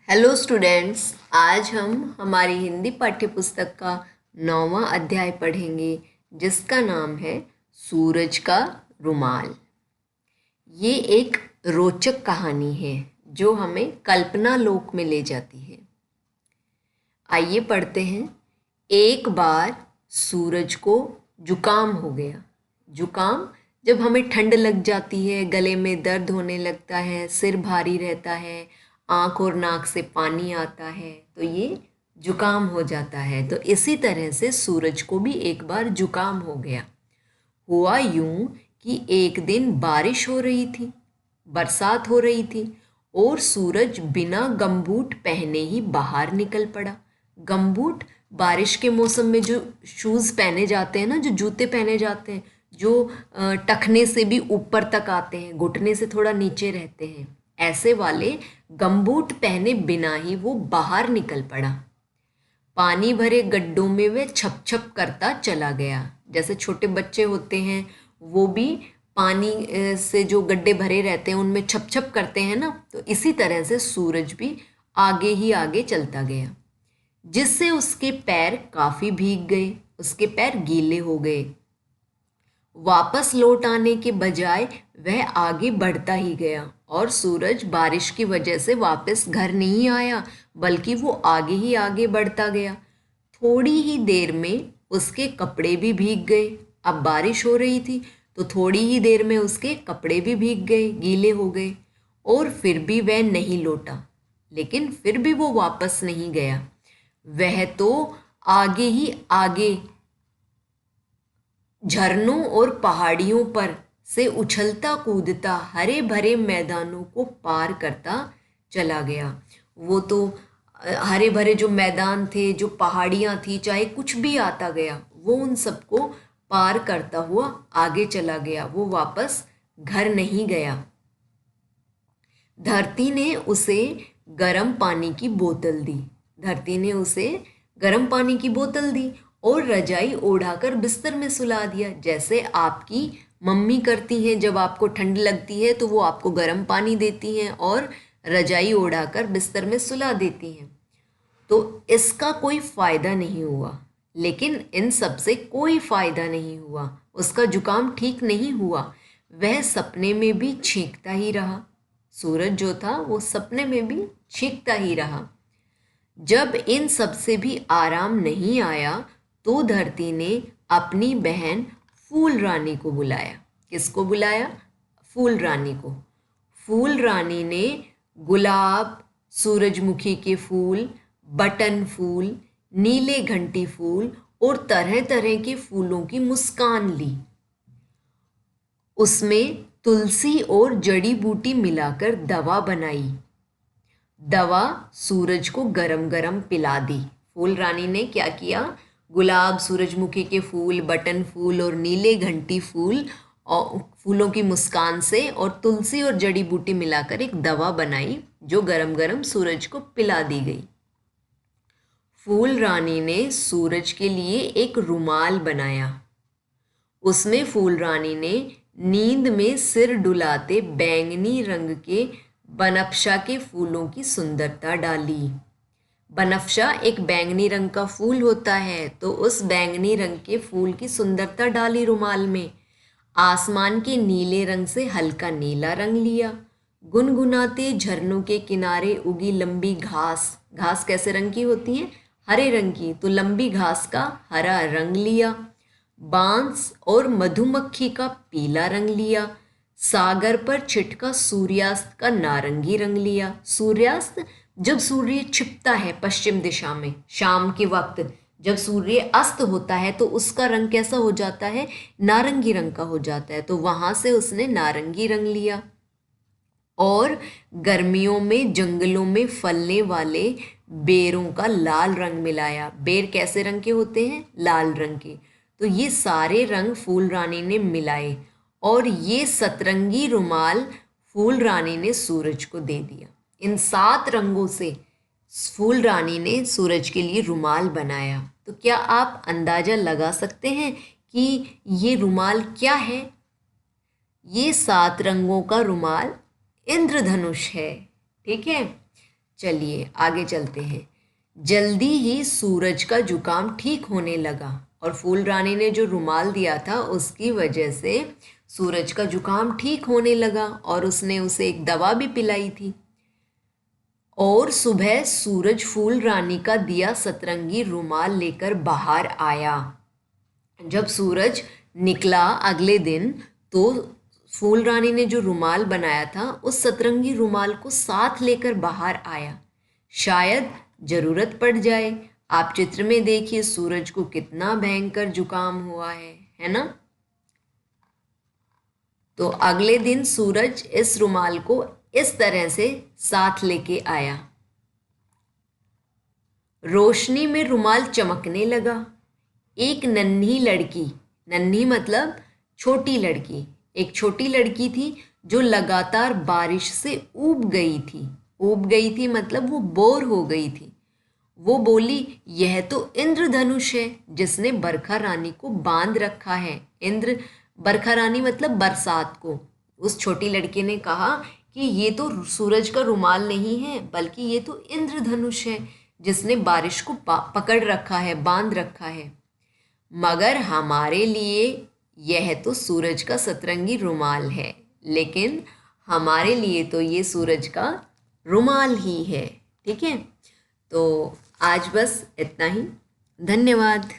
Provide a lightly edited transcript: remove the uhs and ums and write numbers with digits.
Hello students, आज हम हमारी हिंदी पाठ्य पुस्तक का 9वां अध्याय पढ़ेंगे जिसका नाम है सूरज का रुमाल। ये एक रोचक कहानी है जो हमें कल्पना लोक में ले जाती है। आइए पढ़ते हैं। एक बार सूरज को जुकाम हो गया। जुकाम जब हमें ठंड लग जाती है, गले में दर्द होने लगता है, सिर भारी रहता है, आँख और नाक से पानी आता है, तो ये जुकाम हो जाता है। तो इसी तरह से सूरज को भी एक बार जुकाम हो गया। हुआ यूं कि एक दिन बारिश हो रही थी, बरसात हो रही थी और सूरज बिना गमबूट पहने ही बाहर निकल पड़ा। गमबूट बारिश के मौसम में जो शूज़ पहने जाते हैं ना, जो जूते पहने जाते हैं, जो टखने से भी ऊपर तक आते हैं, घुटने से थोड़ा नीचे रहते हैं, ऐसे वाले गमबूट पहने बिना ही वो बाहर निकल पड़ा। पानी भरे गड्ढों में वह छप छप करता चला गया। जैसे छोटे बच्चे होते हैं वो भी पानी से जो गड्ढे भरे रहते हैं उनमें छप छप करते हैं ना, तो इसी तरह से सूरज भी आगे ही आगे चलता गया, जिससे उसके पैर काफी भीग गए, उसके पैर गीले हो गए। वापस लौट आने के बजाय वह आगे बढ़ता ही गया और सूरज बारिश की वजह से वापस घर नहीं आया, बल्कि वो आगे ही आगे बढ़ता गया। थोड़ी ही देर में उसके कपड़े भी भीग गए। अब बारिश हो रही थी तो थोड़ी ही देर में उसके कपड़े भी भीग गए, गीले हो गए, और फिर भी वह नहीं लौटा। लेकिन फिर भी वो वापस नहीं गया। वह तो आगे ही आगे झरनों और पहाड़ियों पर से उछलता कूदता हरे भरे मैदानों को पार करता चला गया। वो तो हरे भरे जो मैदान थे, जो पहाड़ियाँ थी, चाहे कुछ भी आता गया, वो उन सबको पार करता हुआ आगे चला गया। वो वापस घर नहीं गया। धरती ने उसे गर्म पानी की बोतल दी। धरती ने उसे गर्म पानी की बोतल दी और रजाई ओढ़ाकर बिस्तर में सुला दिया। जैसे आपकी मम्मी करती हैं, जब आपको ठंड लगती है तो वो आपको गर्म पानी देती हैं और रजाई ओढ़ाकर बिस्तर में सुला देती हैं। तो इसका कोई फ़ायदा नहीं हुआ। लेकिन इन सब से कोई फ़ायदा नहीं हुआ। उसका जुकाम ठीक नहीं हुआ। वह सपने में भी छींकता ही रहा। सूरज जो था वो सपने में भी छींकता ही रहा। जब इन सब से भी आराम नहीं आया तो धरती ने अपनी बहन फूल रानी को बुलाया। किसको बुलाया? फूल रानी को। फूल रानी ने गुलाब, सूरजमुखी के फूल, बटन फूल, नीले घंटी फूल और तरह तरह के फूलों की मुस्कान ली। उसमें तुलसी और जड़ी बूटी मिलाकर दवा बनाई। दवा सूरज को गरम गरम पिला दी। फूल रानी ने क्या किया? गुलाब, सूरजमुखी के फूल, बटन फूल और नीले घंटी फूल और फूलों की मुस्कान से और तुलसी और जड़ी बूटी मिलाकर एक दवा बनाई जो गरम गरम सूरज को पिला दी गई। फूल रानी ने सूरज के लिए एक रुमाल बनाया। उसमें फूल रानी ने नींद में सिर डुलाते बैंगनी रंग के बनफशा के फूलों की सुंदरता डाली। बनफशा एक बैंगनी रंग का फूल होता है, तो उस बैंगनी रंग के फूल की सुंदरता डाली रुमाल में। आसमान के नीले रंग से हल्का नीला रंग लिया। गुनगुनाते झरनों के किनारे उगी लंबी घास, घास कैसे रंग की होती है? हरे रंग की, तो लंबी घास का हरा रंग लिया। बांस और मधुमक्खी का पीला रंग लिया। सागर पर छिटका सूर्यास्त का नारंगी रंग लिया। सूर्यास्त जब सूर्य छिपता है पश्चिम दिशा में शाम के वक्त, जब सूर्य अस्त होता है तो उसका रंग कैसा हो जाता है? नारंगी रंग का हो जाता है। तो वहां से उसने नारंगी रंग लिया। और गर्मियों में जंगलों में फलने वाले बेरों का लाल रंग मिलाया। बेर कैसे रंग के होते हैं? लाल रंग के। तो ये सारे रंग फूल रानी ने मिलाए और ये सतरंगी रुमाल फूल रानी ने सूरज को दे दिया। इन 7 रंगों से फूल रानी ने सूरज के लिए रुमाल बनाया। तो क्या आप अंदाजा लगा सकते हैं कि ये रुमाल क्या है? ये 7 रंगों का रुमाल इंद्रधनुष है। ठीक है, चलिए आगे चलते हैं। जल्दी ही सूरज का जुकाम ठीक होने लगा और फूल रानी ने जो रुमाल दिया था उसकी वजह से सूरज का जुकाम ठीक होने लगा और उसने उसे एक दवा भी पिलाई थी। और सुबह सूरज फूल रानी का दिया सतरंगी रुमाल लेकर बाहर आया। जब सूरज निकला अगले दिन तो फूल रानी ने जो रुमाल बनाया था उस सतरंगी रुमाल को साथ लेकर बाहर आया, शायद जरूरत पड़ जाए। आप चित्र में देखिए सूरज को कितना भयंकर जुकाम हुआ है ना। तो अगले दिन सूरज इस रुमाल को इस तरह से साथ लेके आया। रोशनी में रुमाल चमकने लगा। एक नन्ही लड़की, नन्ही मतलब छोटी लड़की, एक छोटी लड़की थी जो लगातार बारिश से ऊब गई थी। ऊब गई थी मतलब वो बोर हो गई थी। वो बोली, यह तो इंद्रधनुष है जिसने बरखा रानी को बांध रखा है। बरखा रानी मतलब बरसात को। उस छोटी लड़की ने कहा कि ये तो सूरज का रुमाल नहीं है बल्कि ये तो इंद्रधनुष है जिसने बारिश को पकड़ रखा है, बांध रखा है। मगर हमारे लिए यह तो सूरज का सतरंगी रुमाल है, लेकिन हमारे लिए तो ये सूरज का रुमाल ही है। ठीक है, तो आज बस इतना ही। धन्यवाद।